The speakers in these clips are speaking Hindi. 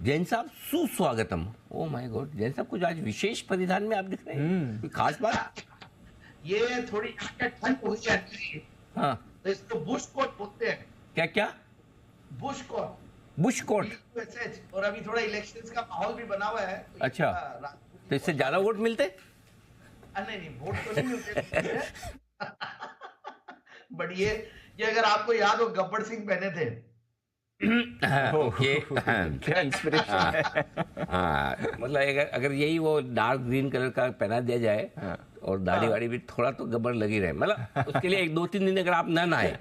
जैन साहब सुस्वागतम। ओ माय गॉड, जैन साहब कुछ आज विशेष परिधान में आप दिख रहे हैं, कोई खास बात? ये थोड़ी ठंड हो गई एक्चुअली, हाँ, तो इसको बुश कोट बोलते हैं। क्या क्या? Bush coat, bush coat. और अभी थोड़ा इलेक्शंस का माहौल भी बना हुआ है, तो अच्छा, तो इससे ज्यादा वोट मिलते? नहीं, वोट तो नहीं मिलते। बट ये अगर आपको याद हो, गब्बर सिंह पहने थे। ओके, क्या इंस्पिरेशन है। हाँ, मतलब अगर यही वो डार्क ग्रीन कलर का पहना दिया जाए और दाढ़ी वाड़ी भी थोड़ा तो गब्बर लगी रहे, मतलब उसके लिए 1-2-3 दिन अगर आप ना नहाए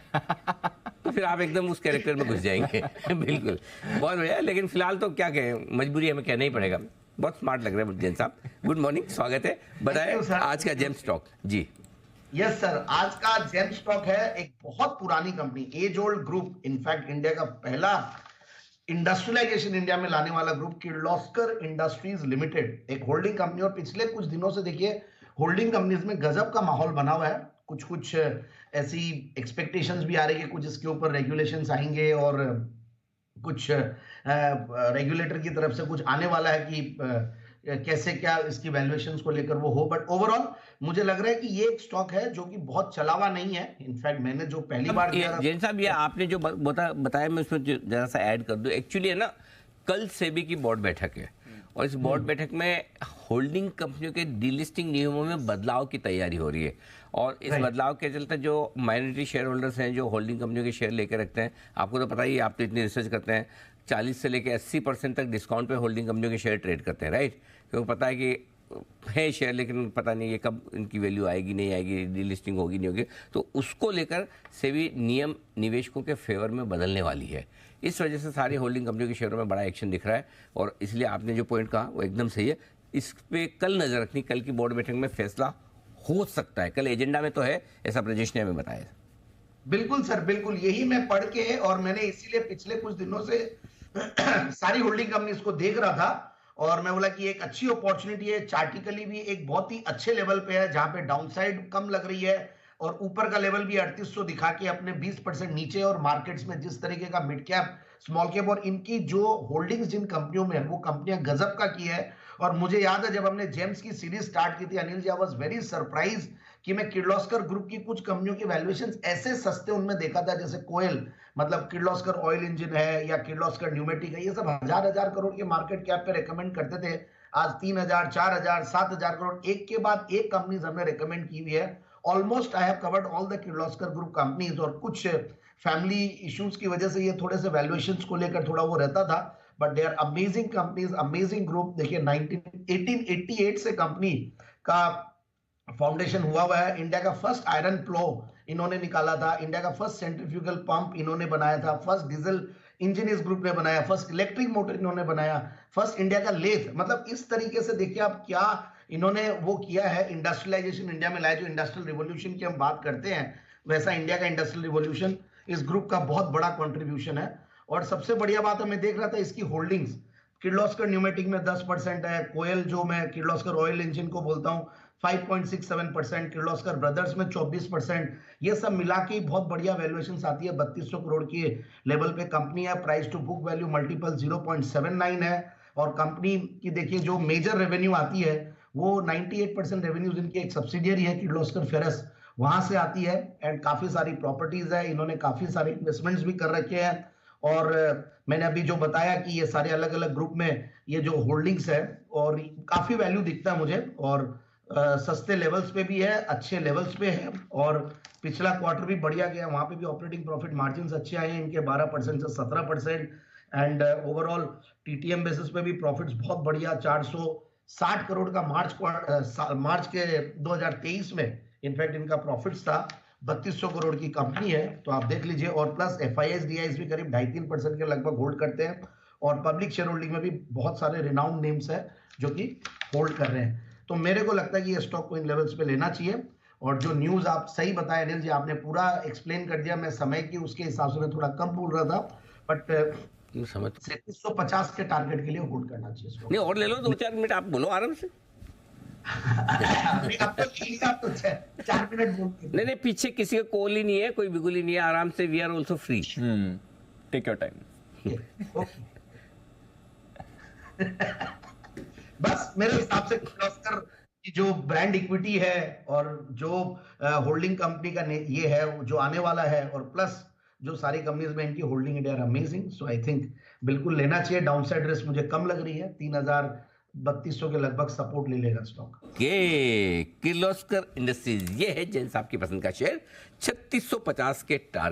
तो फिर आप एकदम उस कैरेक्टर में घुस जाएंगे। बिल्कुल, बहुत बढ़िया। लेकिन फिलहाल तो क्या कहें, मजबूरी हमें कहना ही पड़ेगा। बहुत स्मार्ट लग रहे हैं जैन साहब। गुड मॉर्निंग, स्वागत है, बताएं आज का जेम स्टॉक। जी यस सर, आज का जेम स्टॉक है एक बहुत पुरानी company, age old group, in fact India का पहला इंडस्ट्रियलाइजेशन इंडिया में लाने वाला ग्रुप, किर्लोस्कर इंडस्ट्रीज लिमिटेड, एक होल्डिंग कंपनी। और पिछले कुछ दिनों से देखिए होल्डिंग कंपनीज में गजब का माहौल बना हुआ है। कुछ ऐसी एक्सपेक्टेशंस भी आ रही है, कुछ इसके ऊपर रेगुलेशंस आएंगे और कुछ रेगुलेटर की तरफ से कुछ आने वाला है कि कैसे क्या इसकी वैल्यूएशंस को लेकर वो हो। बट ओवरऑल मुझे लग रहा है कि ये एक स्टॉक है जो कि बहुत चला हुआ नहीं है। इनफैक्ट मैंने जो पहली बार जैन साहब, ये आपने जो बताया, मैं उसमें जरा सा ऐड कर दूं। एक्चुअली है ना, कल सेबी की बोर्ड बैठक है और इस बोर्ड बैठक में होल्डिंग कंपनियों के डीलिस्टिंग नियमों में बदलाव की तैयारी हो रही है। और इस बदलाव के चलते जो माइनॉरिटी शेयर होल्डर्स हैं, जो होल्डिंग कंपनियों के शेयर लेकर रखते हैं, आपको तो पता ही है, आप तो इतनी रिसर्च करते हैं, 40 से लेकर 80% तक डिस्काउंट पे होल्डिंग कंपनियों के शेयर ट्रेड करते हैं, राइट? क्योंकि पता है कि है शेयर, लेकिन पता नहीं ये कब इनकी वैल्यू आएगी नहीं आएगी, डीलिस्टिंग होगी नहीं होगी। तो उसको लेकर सेबी नियम निवेशकों के फेवर में बदलने वाली है। इस वजह से सारी होल्डिंग कंपनियों के शेयरों में बड़ा एक्शन दिख रहा है। और इसलिए आपने जो पॉइंट कहा वो एकदम सही है। इस पे कल नजर रखनी, कल की बोर्ड बैठक में फैसला हो सकता है। कल एजेंडा में तो है, ऐसा ब्रजेश ने हमें बताया। बिल्कुल सर, बिल्कुल यही मैं पढ़ के, और मैंने इसीलिए पिछले कुछ दिनों से सारी होल्डिंग कंपनीज को देख रहा था और मैं बोला कि एक अच्छी अपॉर्चुनिटी है। चार्टिकली भी एक बहुत ही अच्छे लेवल पे है, जहां पे डाउनसाइड कम लग रही है और ऊपर का लेवल भी 3800 दिखा के अपने 20% नीचे। और मार्केट्स में जिस तरीके का मिड कैप, स्मॉल कैप और इनकी जो होल्डिंग्स जिन कंपनियों में है, वो कंपनियां गजब का की है। और मुझे याद है जब हमने जेम्स की सीरीज स्टार्ट की थी, Anil ji, I was very surprise कि मैं किर्लोस्कर ग्रुप की कुछ कंपनियों की वैल्यूएशंस ऐसे सस्ते उनमें देखा था, जैसे कोयल, मतलब किर्लोस्कर ऑयल इंजन है या किर्लोस्कर न्यूमेटिक है, ये सब हजार करोड़ के मार्केट कैप पे रेकमेंड करते थे। आज 3000, 4000, 7000 करोड़ एक के बाद एक कंपनीज हमने रेकमेंड की हुई है। Almost I have covered all the Kirloskar group companies. और कुछ फैमिली इश्यूज की वजह से ये थोड़े से वैल्यूएशंस को लेकर थोड़ा वो रहता था, but they are amazing companies, amazing group. देखिए 1888 से कंपनी का फाउंडेशन हुआ है। इंडिया का फर्स्ट आयरन प्लो इन्होंने निकाला था, इंडिया का फर्स्ट सेंट्रीफ्यूगल पंप इन्होंने बनाया था, फर्स्ट डीजल इंजन इस ग्रुप ने बनाया, फर्स्ट इलेक्ट्रिक मोटर इन्होंने बनाया, फर्स्ट इंडिया का लेथ। मतलब इस तरीके से देखिए आप क्या इन्होंने वो किया है, इंडस्ट्रियलाइजेशन इंडिया में लाया। जो इंडस्ट्रियल रिवॉल्यूशन की हम बात करते हैं, वैसा इंडिया का इंडस्ट्रियल रिवॉल्यूशन इस ग्रुप का बहुत बड़ा कंट्रीब्यूशन है। और सबसे बढ़िया बात है, मैं देख रहा था इसकी होल्डिंग्स, किर्लोस्कर न्यूमेटिक में 10% है, कोयल जो मैं किर्लोस्कर ऑयल इंजन को बोलता हूं 5.67%, किर्लोस्कर ब्रदर्स में 24%। ये सब मिला के बहुत बढ़िया वैल्यूएशन आती है। 3200 करोड़ की लेवल पे कंपनी है। Price to book value multiple 0.79 है। और कंपनी की देखिए जो मेजर रेवेन्यू आती है, वो 98% रेवेन्यूज इनकी एक सब्सिडियरी है किर्लोस्कर फेरस, वहां से आती है। एंड काफी सारी प्रॉपर्टीज है, इन्होंने काफी सारे इन्वेस्टमेंट्स भी कर रखे हैं। और मैंने अभी जो बताया कि ये सारे अलग अलग ग्रुप में ये जो होल्डिंग्स है, और काफी वैल्यू दिखता है मुझे, और सस्ते लेवल्स पे भी है, अच्छे लेवल्स पे है। और पिछला क्वार्टर भी बढ़िया गया, वहां पे भी ऑपरेटिंग प्रॉफिट मार्जिन अच्छे आए हैं इनके, 12% से 17%। एंड ओवरऑल टीटीएम बेसिस पे भी प्रॉफिट्स बहुत बढ़िया, 460 करोड़ का मार्च के 2023 में इनफैक्ट इनका प्रॉफिट्स था। 3200 करोड़ की कंपनी है, तो आप देख लीजिए। और प्लस FIS DIS भी करीब 2.5-3% के लगभग होल्ड करते हैं। और पब्लिक शेयर होल्डिंग में भी बहुत सारे रिनाउंड नेम्स है जो कि होल्ड कर रहे हैं। तो मेरे को लगता है कि ये स्टॉक को इन लेवल्स पे लेना चाहिए। और जो न्यूज आप सही बताया अनिल जी, आपने पूरा एक्सप्लेन कर दिया। मैं समय की उसके हिसाब से मैं थोड़ा कम बोल रहा था, बट 3350 के टारगेट के लिए होल्ड करना चाहिए। नहीं, और ले लो 2-4 मिनट, आप बोलो आराम से। अब तो 4 मिनट बोलते। नहीं, पीछे किसी का कॉल ही नहीं है, कोई बिगुल ही नहीं है, आराम से, we are also free. Take your time. बस मेरे हिसाब से किर्लोस्कर की जो ब्रांड इक्विटी है और जो होल्डिंग कंपनी का ये है जो आने वाला है, और प्लस जो सारी कंपनीज में इनकी holding India amazing, so I think बिल्कुल लेना चाहिए। डाउनसाइड रिस्क मुझे कम लग रही है, 3,3200 के लगभग सपोर्ट ले लेगा स्टॉक। के किर्लोस्कर इंडस्ट्रीज ये है जैन साहब की पसंद का शेयर 3650 के टारगेट